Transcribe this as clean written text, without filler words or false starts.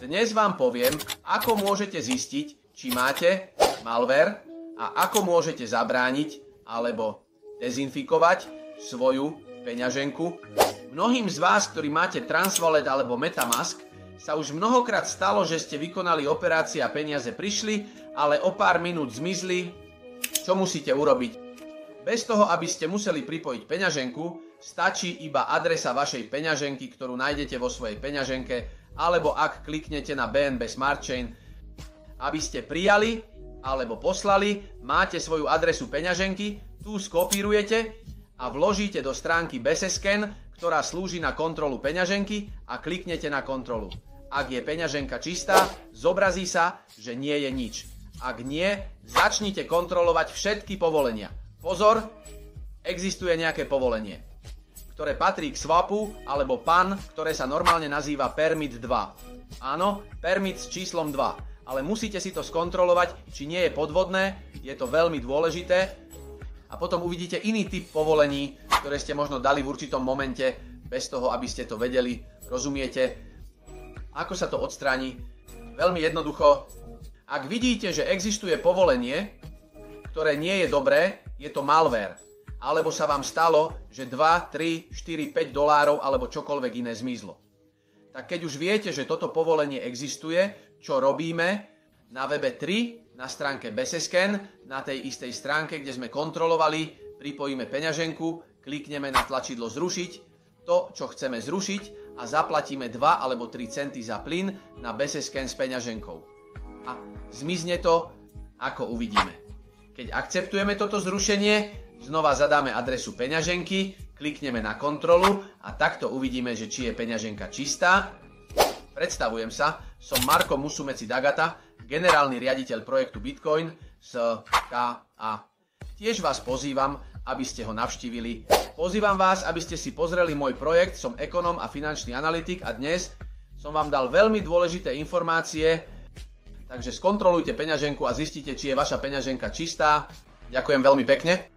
Dnes vám poviem, ako môžete zistiť, či máte malware a ako môžete zabrániť alebo dezinfikovať svoju peňaženku. Mnohým z vás, ktorí máte Transwallet alebo Metamask, sa už mnohokrát stalo, že ste vykonali operácie a peniaze prišli, ale o pár minút zmizli. Čo musíte urobiť? Bez toho, aby ste museli pripojiť peňaženku, stačí iba adresa vašej peňaženky, ktorú nájdete vo svojej peňaženke, alebo ak kliknete na BNB Smart Chain, aby ste prijali alebo poslali, máte svoju adresu peňaženky, tu skopírujete a vložíte do stránky BSScan, ktorá slúži na kontrolu peňaženky a kliknete na kontrolu. Ak je peňaženka čistá, zobrazí sa, že nie je nič. Ak nie, začnite kontrolovať všetky povolenia. Pozor, existuje nejaké povolenie, ktoré patrí k swapu alebo PAN, ktoré sa normálne nazýva Permit 2. Áno, Permit s číslom 2, ale musíte si to skontrolovať, či nie je podvodné, je to veľmi dôležité a potom uvidíte iný typ povolení, ktoré ste možno dali v určitom momente, bez toho, aby ste to vedeli, rozumiete. Ako sa to odstráni? Veľmi jednoducho. Ak vidíte, že existuje povolenie, ktoré nie je dobré, je to malware. Alebo sa vám stalo, že 2, 3, 4, 5 dolárov alebo čokoľvek iné zmizlo. Tak keď už viete, že toto povolenie existuje, čo robíme? Na webe 3, na stránke BSScan, na tej istej stránke, kde sme kontrolovali, pripojíme peňaženku, klikneme na tlačidlo zrušiť, to, čo chceme zrušiť a zaplatíme 2 alebo 3 centy za plyn na BSScan s peňaženkou. A zmizne to, ako uvidíme. Keď akceptujeme toto zrušenie, znova zadáme adresu peňaženky, klikneme na kontrolu a takto uvidíme, že či je peňaženka čistá. Predstavujem sa, som Marko Musumeci Dagata, generálny riaditeľ projektu Bitcoin z KA. Tiež vás pozývam, aby ste ho navštívili. Pozývam vás, aby ste si pozreli môj projekt, som ekonóm a finančný analytik a dnes som vám dal veľmi dôležité informácie, takže skontrolujte peňaženku a zistite, či je vaša peňaženka čistá. Ďakujem veľmi pekne.